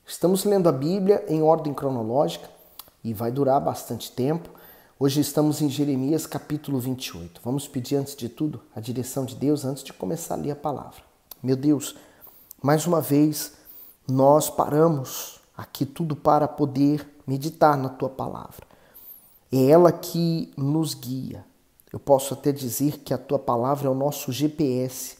Estamos lendo a Bíblia em ordem cronológica e vai durar bastante tempo. Hoje estamos em Jeremias capítulo 28. Vamos pedir antes de tudo a direção de Deus antes de começar a ler a palavra. Meu Deus, mais uma vez nós paramos aqui tudo para poder meditar na Tua palavra. É ela que nos guia. Eu posso até dizer que a Tua palavra é o nosso GPS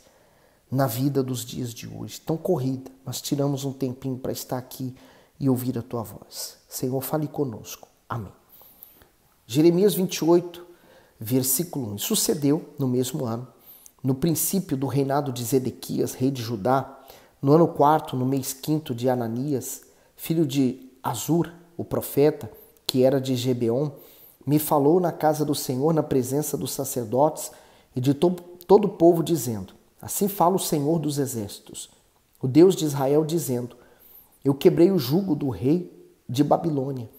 na vida dos dias de hoje. Tão corrida, mas tiramos um tempinho para estar aqui e ouvir a Tua voz. Senhor, fale conosco. Amém. Jeremias 28, versículo 1. E sucedeu no mesmo ano, no princípio do reinado de Zedequias, rei de Judá, no ano 4º, no mês 5º de Ananias, filho de Azur, o profeta, que era de Gebeon, me falou na casa do Senhor, na presença dos sacerdotes e de todo o povo, dizendo: assim fala o Senhor dos exércitos, o Deus de Israel, dizendo: eu quebrei o jugo do rei de Babilônia.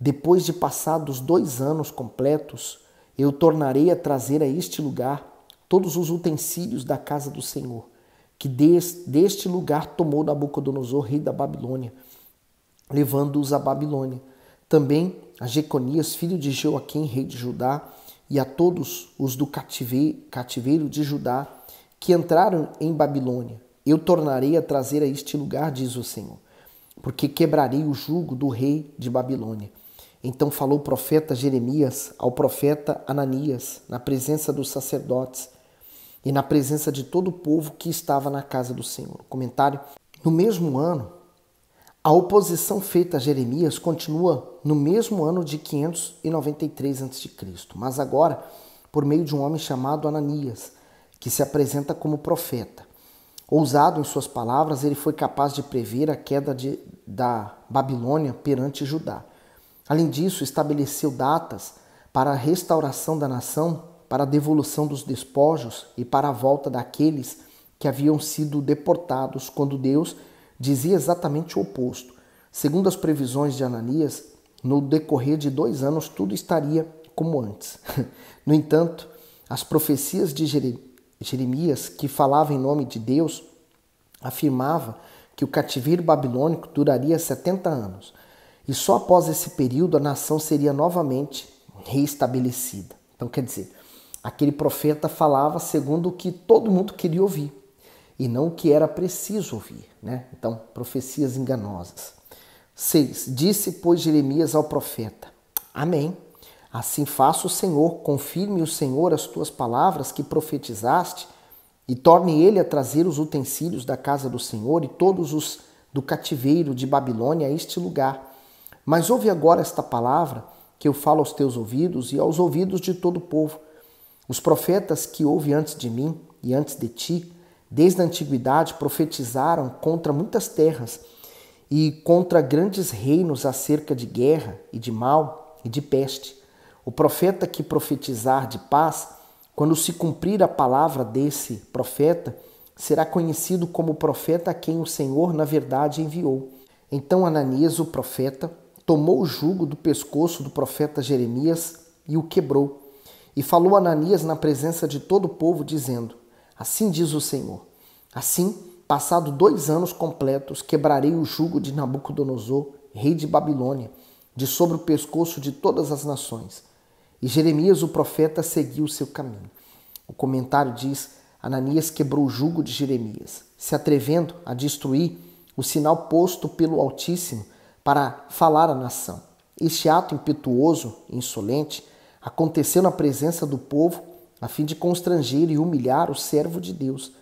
Depois de passados 2 anos completos, eu tornarei a trazer a este lugar todos os utensílios da casa do Senhor, que deste lugar tomou Nabucodonosor, rei da Babilônia, levando-os à Babilônia. Também a Jeconias, filho de Joaquim, rei de Judá, e a todos os do cativeiro de Judá, que entraram em Babilônia, eu tornarei a trazer a este lugar, diz o Senhor, porque quebrarei o jugo do rei de Babilônia. Então falou o profeta Jeremias ao profeta Ananias, na presença dos sacerdotes e na presença de todo o povo que estava na casa do Senhor. Comentário: no mesmo ano, a oposição feita a Jeremias continua no mesmo ano de 593 a.C., mas agora por meio de um homem chamado Ananias, que se apresenta como profeta. Ousado em suas palavras, ele foi capaz de prever a queda da Babilônia perante Judá. Além disso, estabeleceu datas para a restauração da nação, para a devolução dos despojos e para a volta daqueles que haviam sido deportados, quando Deus dizia exatamente o oposto. Segundo as previsões de Ananias, no decorrer de 2 anos tudo estaria como antes. No entanto, as profecias de Jeremias, que falava em nome de Deus, afirmava que o cativeiro babilônico duraria 70 anos. E só após esse período a nação seria novamente reestabelecida. Então, quer dizer, aquele profeta falava segundo o que todo mundo queria ouvir e não o que era preciso ouvir, né? Então, profecias enganosas. 6. Disse, pois, Jeremias ao profeta: amém. Assim faça o Senhor, confirme o Senhor as tuas palavras que profetizaste, e torne ele a trazer os utensílios da casa do Senhor e todos os do cativeiro de Babilônia a este lugar. Mas ouve agora esta palavra que eu falo aos teus ouvidos e aos ouvidos de todo o povo. Os profetas que houve antes de mim e antes de ti, desde a antiguidade, profetizaram contra muitas terras e contra grandes reinos acerca de guerra e de mal e de peste. O profeta que profetizar de paz, quando se cumprir a palavra desse profeta, será conhecido como o profeta a quem o Senhor, na verdade, enviou. Então Ananias, o profeta, tomou o jugo do pescoço do profeta Jeremias e o quebrou. E falou Ananias na presença de todo o povo, dizendo: assim diz o Senhor, assim, passado 2 anos completos, quebrarei o jugo de Nabucodonosor, rei de Babilônia, de sobre o pescoço de todas as nações. E Jeremias, o profeta, seguiu o seu caminho. O comentário diz: Ananias quebrou o jugo de Jeremias, se atrevendo a destruir o sinal posto pelo Altíssimo para falar à nação. Este ato impetuoso e insolente aconteceu na presença do povo, a fim de constranger e humilhar o servo de Deus.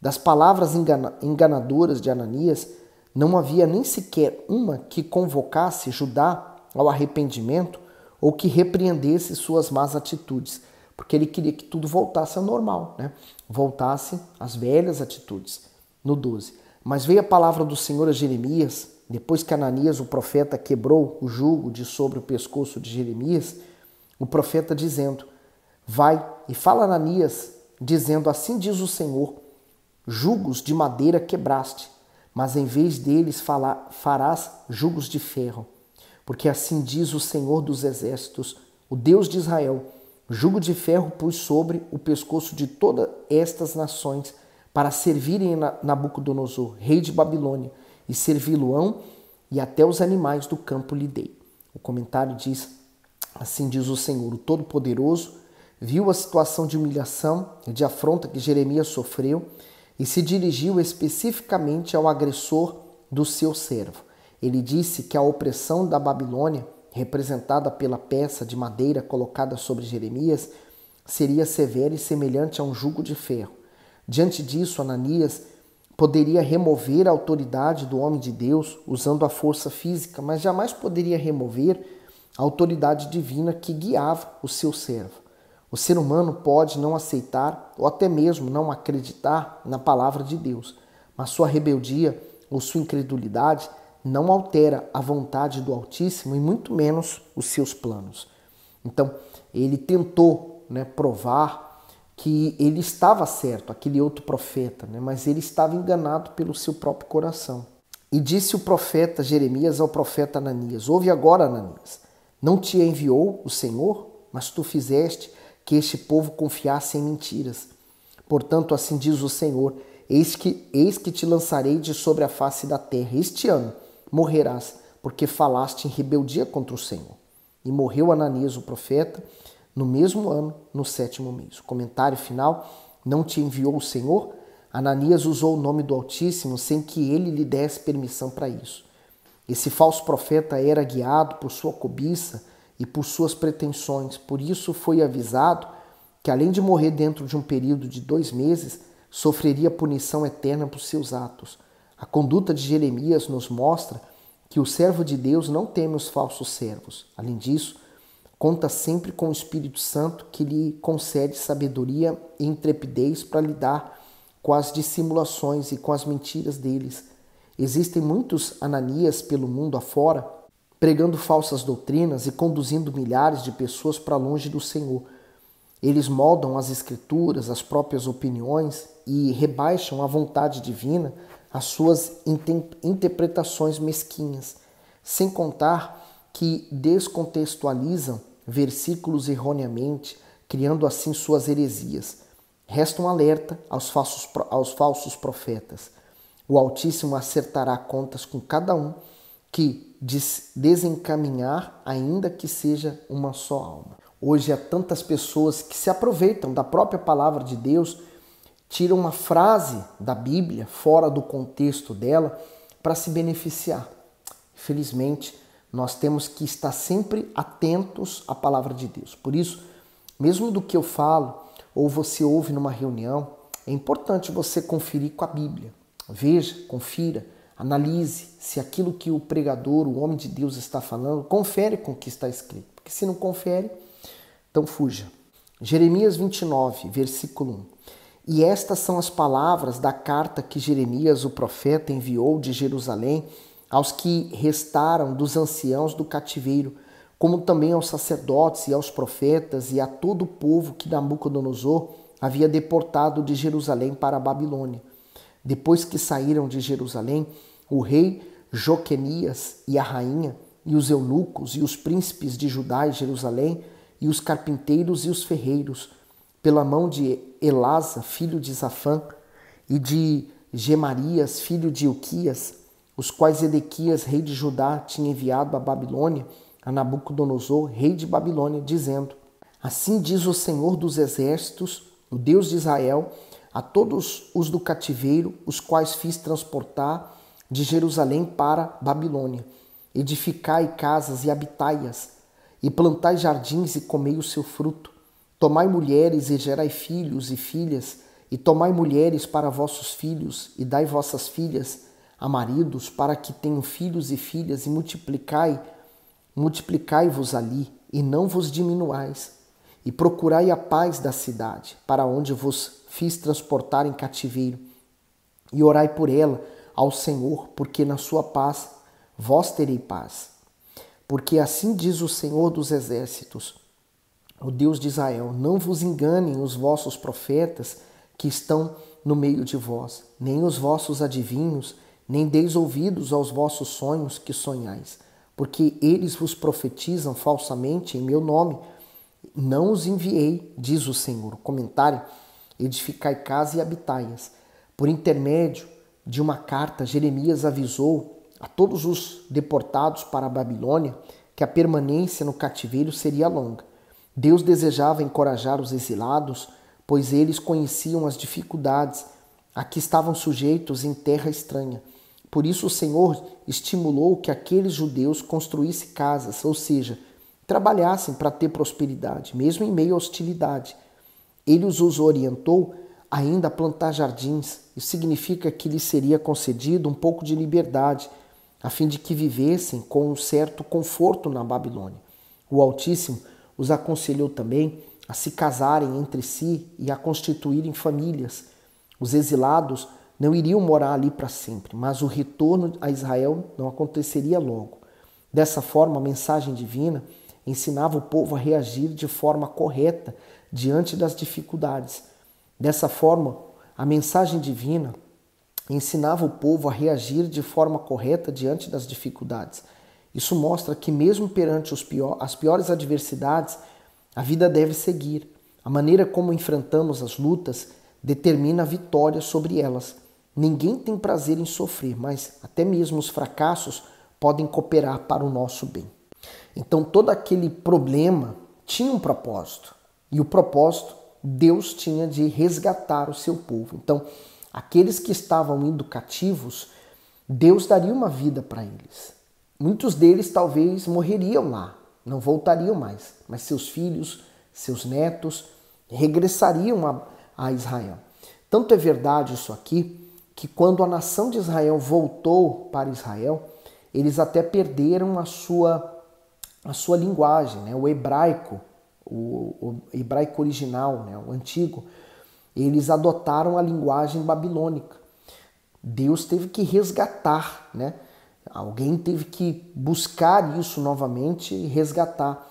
Das palavras enganadoras de Ananias, não havia nem sequer uma que convocasse Judá ao arrependimento ou que repreendesse suas más atitudes, porque ele queria que tudo voltasse ao normal, né? Voltasse às velhas atitudes. No 12. Mas veio a palavra do Senhor a Jeremias, depois que Ananias, o profeta, quebrou o jugo de sobre o pescoço de Jeremias, o profeta dizendo: vai e fala a Ananias, dizendo: assim diz o Senhor, jugos de madeira quebraste, mas em vez deles farás jugos de ferro. Porque assim diz o Senhor dos exércitos, o Deus de Israel: jugo de ferro pus sobre o pescoço de todas estas nações, para servirem a Nabucodonosor, rei de Babilônia, e servi-lo-ão e até os animais do campo lhe dei. O comentário diz, assim diz o Senhor, o Todo-Poderoso, viu a situação de humilhação e de afronta que Jeremias sofreu e se dirigiu especificamente ao agressor do seu servo. Ele disse que a opressão da Babilônia, representada pela peça de madeira colocada sobre Jeremias, seria severa e semelhante a um jugo de ferro. Diante disso, Ananias poderia remover a autoridade do homem de Deus usando a força física, mas jamais poderia remover a autoridade divina que guiava o seu servo. O ser humano pode não aceitar ou até mesmo não acreditar na palavra de Deus, mas sua rebeldia ou sua incredulidade não altera a vontade do Altíssimo e muito menos os seus planos. Então, ele tentou provar que ele estava certo, aquele outro profeta, mas ele estava enganado pelo seu próprio coração. E disse o profeta Jeremias ao profeta Ananias, ouve agora, Ananias, não te enviou o Senhor, mas tu fizeste que este povo confiasse em mentiras. Portanto, assim diz o Senhor, eis que te lançarei de sobre a face da terra. Este ano morrerás, porque falaste em rebeldia contra o Senhor. E morreu Ananias, o profeta, no mesmo ano, no 7º mês. O comentário final, não te enviou o Senhor? Ananias usou o nome do Altíssimo sem que ele lhe desse permissão para isso. Esse falso profeta era guiado por sua cobiça e por suas pretensões. Por isso foi avisado que, além de morrer dentro de um período de 2 meses, sofreria punição eterna por seus atos. A conduta de Jeremias nos mostra que o servo de Deus não teme os falsos servos. Além disso, conta sempre com o Espírito Santo que lhe concede sabedoria e intrepidez para lidar com as dissimulações e com as mentiras deles. Existem muitos Ananias pelo mundo afora, pregando falsas doutrinas e conduzindo milhares de pessoas para longe do Senhor. Eles moldam as Escrituras, as próprias opiniões e rebaixam a vontade divina às suas interpretações mesquinhas, sem contar que descontextualizam versículos erroneamente, criando assim suas heresias. Resta um alerta aos falsos profetas. O Altíssimo acertará contas com cada um que desencaminhar, ainda que seja uma só alma. Hoje há tantas pessoas que se aproveitam da própria palavra de Deus, tiram uma frase da Bíblia fora do contexto dela para se beneficiar. Infelizmente, nós temos que estar sempre atentos à palavra de Deus. Por isso, mesmo do que eu falo ou você ouve numa reunião, é importante você conferir com a Bíblia. Veja, confira, analise se aquilo que o pregador, o homem de Deus está falando, confere com o que está escrito. Porque se não confere, então fuja. Jeremias 29, versículo 1. E estas são as palavras da carta que Jeremias, o profeta, enviou de Jerusalém aos que restaram dos anciãos do cativeiro, como também aos sacerdotes e aos profetas e a todo o povo que Nabucodonosor havia deportado de Jerusalém para a Babilônia. Depois que saíram de Jerusalém, o rei Joquenias e a rainha, e os eunucos e os príncipes de Judá e Jerusalém, e os carpinteiros e os ferreiros, pela mão de Elasa, filho de Safã, e de Gemarias, filho de Ilquias, os quais Edequias, rei de Judá, tinha enviado à Babilônia, a Nabucodonosor, rei de Babilônia, dizendo: assim diz o Senhor dos exércitos, o Deus de Israel, a todos os do cativeiro, os quais fiz transportar de Jerusalém para Babilônia. Edificai casas e habitai-as, e plantai jardins e comei o seu fruto. Tomai mulheres e gerai filhos e filhas, e tomai mulheres para vossos filhos, e dai vossas filhas a maridos, para que tenham filhos e filhas, e multiplicai-vos ali, e não vos diminuais. E procurai a paz da cidade, para onde vos fiz transportar em cativeiro, e orai por ela ao Senhor, porque na sua paz vós terei paz. Porque assim diz o Senhor dos exércitos, o Deus de Israel: não vos enganem os vossos profetas que estão no meio de vós, nem os vossos adivinhos, nem deis ouvidos aos vossos sonhos que sonhais, porque eles vos profetizam falsamente em meu nome. Não os enviei, diz o Senhor. Comentário: edificai casa e habitai-as. Por intermédio de uma carta, Jeremias avisou a todos os deportados para a Babilônia que a permanência no cativeiro seria longa. Deus desejava encorajar os exilados, pois eles conheciam as dificuldades a que estavam sujeitos em terra estranha. Por isso o Senhor estimulou que aqueles judeus construíssem casas, ou seja, trabalhassem para ter prosperidade, mesmo em meio à hostilidade. Ele os orientou ainda a plantar jardins. Isso significa que lhes seria concedido um pouco de liberdade, a fim de que vivessem com um certo conforto na Babilônia. O Altíssimo os aconselhou também a se casarem entre si e a constituírem famílias. Os exilados não iriam morar ali para sempre, mas o retorno a Israel não aconteceria logo. Dessa forma, a mensagem divina ensinava o povo a reagir de forma correta diante das dificuldades. Dessa forma, a mensagem divina ensinava o povo a reagir de forma correta diante das dificuldades. Isso mostra que mesmo perante as piores adversidades, a vida deve seguir. A maneira como enfrentamos as lutas determina a vitória sobre elas. Ninguém tem prazer em sofrer, mas até mesmo os fracassos podem cooperar para o nosso bem. Então todo aquele problema tinha um propósito. E o propósito Deus tinha de resgatar o seu povo. Então aqueles que estavam indo cativos, Deus daria uma vida para eles. Muitos deles talvez morreriam lá, não voltariam mais, mas seus filhos, seus netos regressariam a Israel. Tanto é verdade isso aqui, que quando a nação de Israel voltou para Israel, eles até perderam a sua linguagem, né? O hebraico, o hebraico original, né? O antigo. Eles adotaram a linguagem babilônica. Deus teve que resgatar, né? Alguém teve que buscar isso novamente e resgatar.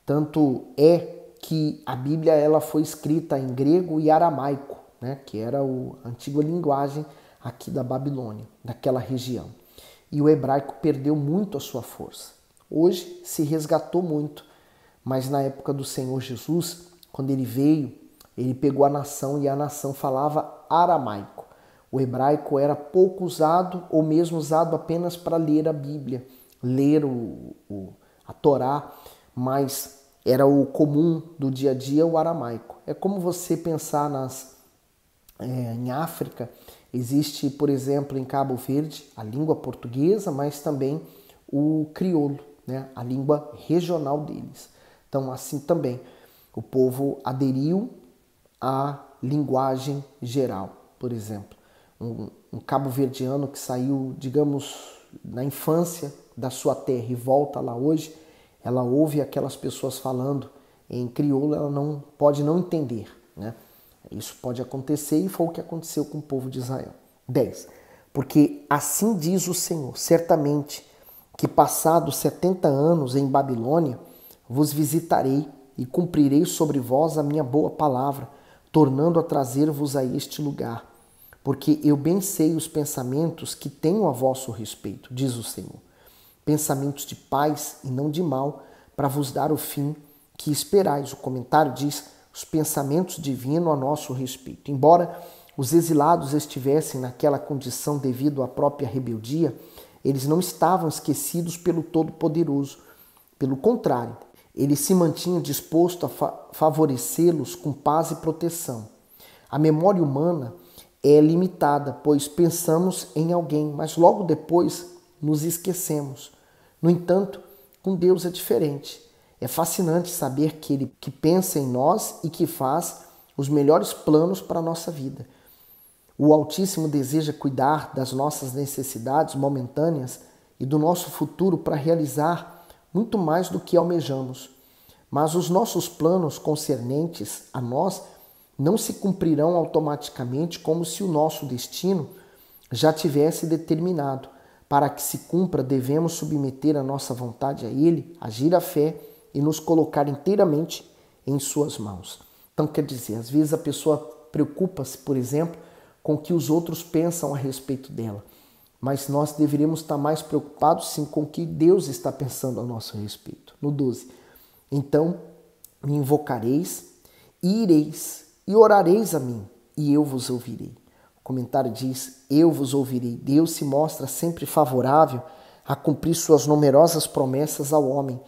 Tanto é que a Bíblia ela foi escrita em grego e aramaico, né? Que era a antiga linguagem aqui da Babilônia, daquela região. E o hebraico perdeu muito a sua força. Hoje se resgatou muito, mas na época do Senhor Jesus, quando ele veio, ele pegou a nação e a nação falava aramaico. O hebraico era pouco usado ou mesmo usado apenas para ler a Bíblia, ler a Torá, mas era o comum do dia a dia o aramaico. É como você pensar em África, existe, por exemplo, em Cabo Verde, a língua portuguesa, mas também o crioulo, né? A língua regional deles. Então, assim também, o povo aderiu à linguagem geral. Por exemplo, um cabo-verdiano que saiu, digamos, na infância da sua terra e volta lá hoje, ela ouve aquelas pessoas falando em crioulo, ela pode não entender, né? Isso pode acontecer e foi o que aconteceu com o povo de Israel. 10. Porque assim diz o Senhor, certamente que passados 70 anos em Babilônia, vos visitarei e cumprirei sobre vós a minha boa palavra, tornando a trazer-vos a este lugar. Porque eu bem sei os pensamentos que tenho a vosso respeito, diz o Senhor. Pensamentos de paz e não de mal, para vos dar o fim que esperais. O comentário diz os pensamentos divinos a nosso respeito. Embora os exilados estivessem naquela condição devido à própria rebeldia, eles não estavam esquecidos pelo Todo-Poderoso. Pelo contrário, ele se mantinha disposto a favorecê-los com paz e proteção. A memória humana é limitada, pois pensamos em alguém, mas logo depois nos esquecemos. No entanto, com Deus é diferente. É fascinante saber que Ele que pensa em nós e que faz os melhores planos para a nossa vida. O Altíssimo deseja cuidar das nossas necessidades momentâneas e do nosso futuro para realizar muito mais do que almejamos. Mas os nossos planos concernentes a nós não se cumprirão automaticamente como se o nosso destino já tivesse determinado. Para que se cumpra, devemos submeter a nossa vontade a Ele, agir a fé e nos colocar inteiramente em suas mãos. Então, quer dizer, às vezes a pessoa preocupa-se, por exemplo, com o que os outros pensam a respeito dela. Mas nós deveríamos estar mais preocupados, sim, com o que Deus está pensando a nosso respeito. No 12. Então, me invocareis, e ireis, e orareis a mim, e eu vos ouvirei. comentário diz: eu vos ouvirei. Deus se mostra sempre favorável a cumprir suas numerosas promessas ao homem.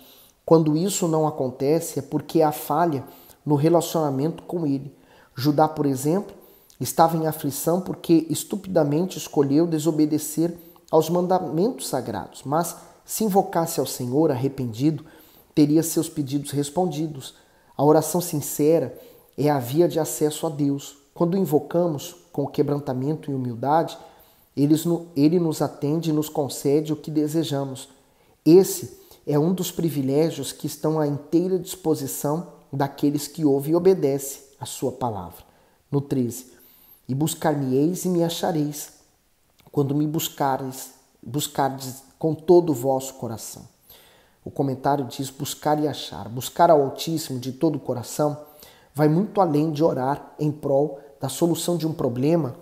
Quando isso não acontece, é porque há falha no relacionamento com ele. Judá, por exemplo, estava em aflição porque estupidamente escolheu desobedecer aos mandamentos sagrados, mas se invocasse ao Senhor arrependido, teria seus pedidos respondidos. A oração sincera é a via de acesso a Deus. Quando invocamos com quebrantamento e humildade, Ele nos atende e nos concede o que desejamos. Esse é um dos privilégios que estão à inteira disposição daqueles que ouvem e obedecem a sua palavra. No 13, e buscar-me-eis e me achareis, quando me buscardes com todo o vosso coração. O comentário diz buscar e achar. Buscar ao Altíssimo de todo o coração vai muito além de orar em prol da solução de um problema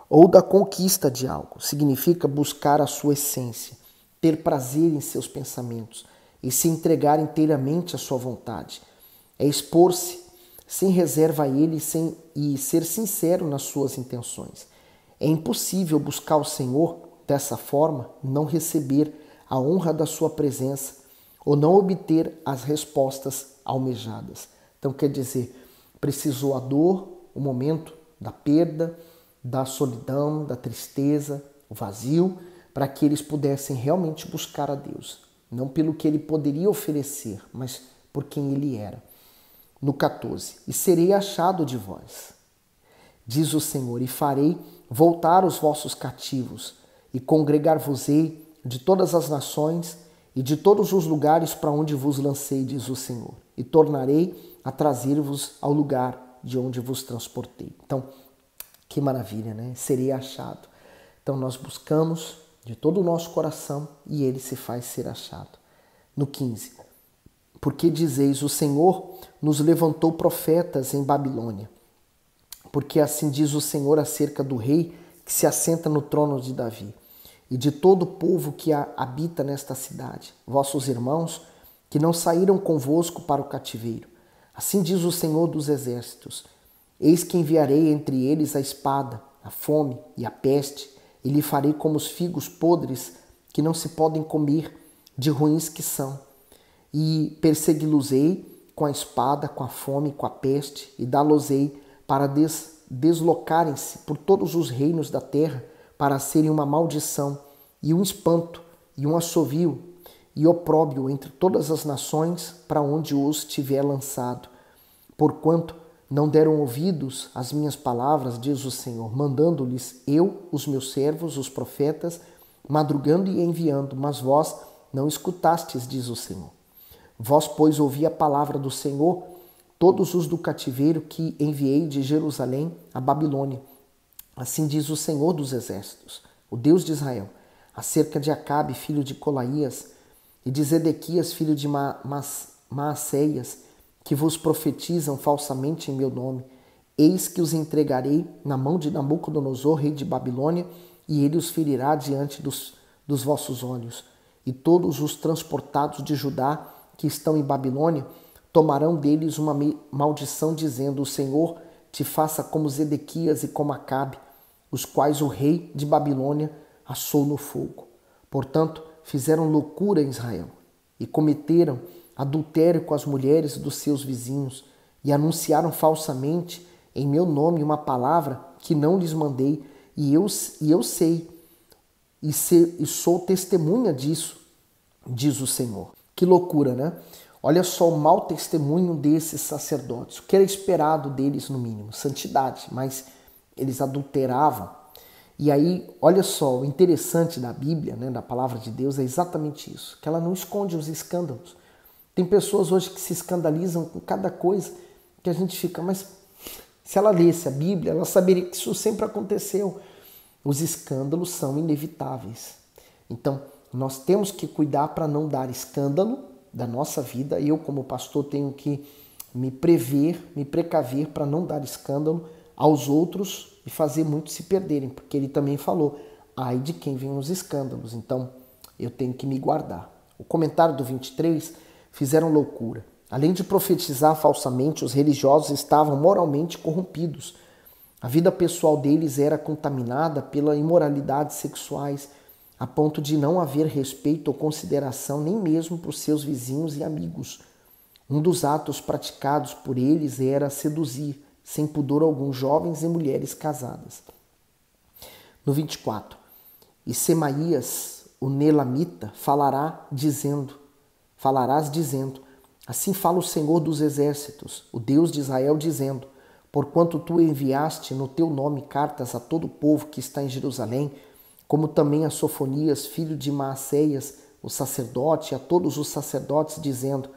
ou da conquista de algo. Significa buscar a sua essência, ter prazer em seus pensamentos e se entregar inteiramente à sua vontade. É expor-se sem reserva a Ele e ser sincero nas suas intenções. É impossível buscar o Senhor dessa forma, não receber a honra da sua presença ou não obter as respostas almejadas. Então, quer dizer, precisou a dor, o momento da perda, da solidão, da tristeza, o vazio, para que eles pudessem realmente buscar a Deus. Não pelo que Ele poderia oferecer, mas por quem Ele era. No 14, e serei achado de vós, diz o Senhor, e farei voltar os vossos cativos, e congregar-vos-ei de todas as nações e de todos os lugares para onde vos lancei, diz o Senhor, e tornarei a trazer-vos ao lugar de onde vos transportei. Então, que maravilha, né? Serei achado. Então, nós buscamos de todo o nosso coração e Ele se faz ser achado. No 15, porque dizeis, o Senhor nos levantou profetas em Babilônia, porque assim diz o Senhor acerca do rei que se assenta no trono de Davi, e de todo o povo que habita nesta cidade, vossos irmãos, que não saíram convosco para o cativeiro. Assim diz o Senhor dos exércitos, eis que enviarei entre eles a espada, a fome e a peste, e lhe farei como os figos podres que não se podem comer, de ruins que são. E persegui-los-ei com a espada, com a fome, com a peste, e dá-los-ei para deslocarem-se por todos os reinos da terra, para serem uma maldição, e um espanto, e um assovio, e opróbrio entre todas as nações para onde os tiver lançado. Porquanto não deram ouvidos às minhas palavras, diz o Senhor, mandando-lhes eu, os meus servos, os profetas, madrugando e enviando, mas vós não escutastes, diz o Senhor. Vós, pois, ouvi a palavra do Senhor, todos os do cativeiro que enviei de Jerusalém a Babilônia. Assim diz o Senhor dos exércitos, o Deus de Israel, acerca de Acabe, filho de Colaías, e de Zedequias, filho de Maacéias, que vos profetizam falsamente em meu nome. Eis que os entregarei na mão de Nabucodonosor, rei de Babilônia, e ele os ferirá diante dos vossos olhos. E todos os transportados de Judá que estão em Babilônia tomarão deles uma maldição, dizendo, o Senhor te faça como Zedequias e como Acabe, os quais o rei de Babilônia assou no fogo. Portanto, fizeram loucura em Israel e cometeram adultério com as mulheres dos seus vizinhos e anunciaram falsamente em meu nome uma palavra que não lhes mandei, e eu sei e sou testemunha disso, diz o Senhor. Que loucura, né? Olha só o mau testemunho desses sacerdotes. O que era esperado deles, no mínimo? Santidade, mas eles adulteravam. E aí, olha só, o interessante da Bíblia, né, da palavra de Deus, é exatamente isso, que ela não esconde os escândalos. Tem pessoas hoje que se escandalizam com cada coisa que a gente fica, mas se ela lesse a Bíblia, ela saberia que isso sempre aconteceu. Os escândalos são inevitáveis. Então, nós temos que cuidar para não dar escândalo da nossa vida. Eu, como pastor, tenho que me precaver para não dar escândalo aos outros e fazer muitos se perderem, porque ele também falou, ai de quem vem os escândalos, então eu tenho que me guardar. O comentário do 23, fizeram loucura. Além de profetizar falsamente, os religiosos estavam moralmente corrompidos. A vida pessoal deles era contaminada pela imoralidades sexuais, a ponto de não haver respeito ou consideração nem mesmo por seus vizinhos e amigos. Um dos atos praticados por eles era seduzir, sem pudor algum, jovens e mulheres casadas. No 24, e Semaías, o Nelamita, falarás dizendo, assim fala o Senhor dos Exércitos, o Deus de Israel, dizendo, porquanto tu enviaste no teu nome cartas a todo o povo que está em Jerusalém, como também a Sofonias, filho de Maacéias, o sacerdote, a todos os sacerdotes, dizendo,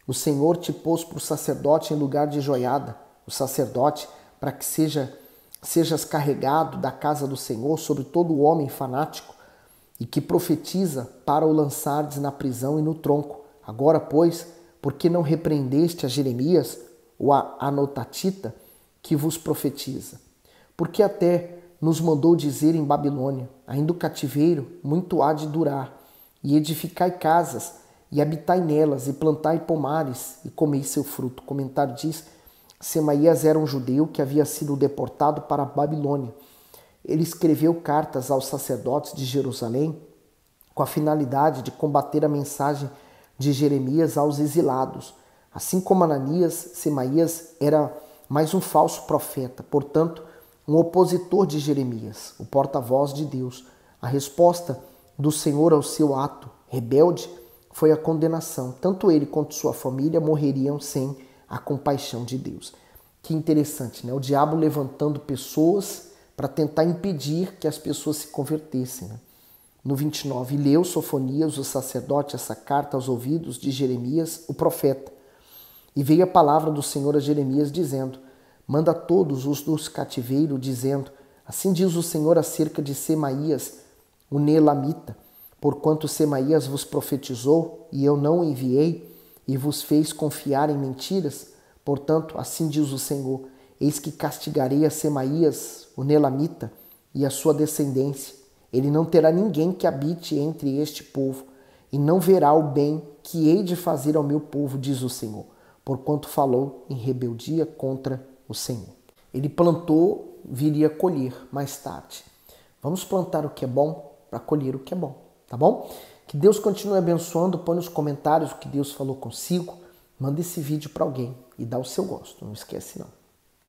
o Senhor te pôs por sacerdote em lugar de Joiada, o sacerdote, para que sejas carregado da casa do Senhor sobre todo o homem fanático e que profetiza para o lançardes na prisão e no tronco. Agora, pois, por que não repreendeste a Jeremias, o Anotatita, que vos profetiza? Porque até nos mandou dizer em Babilônia, ainda o cativeiro muito há de durar, e edificai casas, e habitai nelas, e plantai pomares, e comei seu fruto. O comentário diz, Semaías era um judeu que havia sido deportado para a Babilônia. Ele escreveu cartas aos sacerdotes de Jerusalém com a finalidade de combater a mensagem de Jeremias aos exilados. Assim como Ananias, Semaías era mais um falso profeta, portanto, um opositor de Jeremias, o porta-voz de Deus. A resposta do Senhor ao seu ato rebelde foi a condenação. Tanto ele quanto sua família morreriam sem a compaixão de Deus. Que interessante, né? O diabo levantando pessoas para tentar impedir que as pessoas se convertessem. Né? No 29, leu Sofonias, o sacerdote, essa carta aos ouvidos de Jeremias, o profeta. E veio a palavra do Senhor a Jeremias, dizendo, manda todos os dos cativeiros, dizendo, assim diz o Senhor acerca de Semaías, o Nelamita, porquanto Semaías vos profetizou, e eu não o enviei, e vos fez confiar em mentiras, portanto, assim diz o Senhor, eis que castigarei a Semaías, o Nelamita, e a sua descendência. Ele não terá ninguém que habite entre este povo, e não verá o bem que hei de fazer ao meu povo, diz o Senhor, porquanto falou em rebeldia contra o Senhor. Ele plantou, viria colher mais tarde. Vamos plantar o que é bom para colher o que é bom, tá bom? Que Deus continue abençoando. Põe nos comentários o que Deus falou consigo. Manda esse vídeo para alguém e dá o seu gosto. Não esquece não.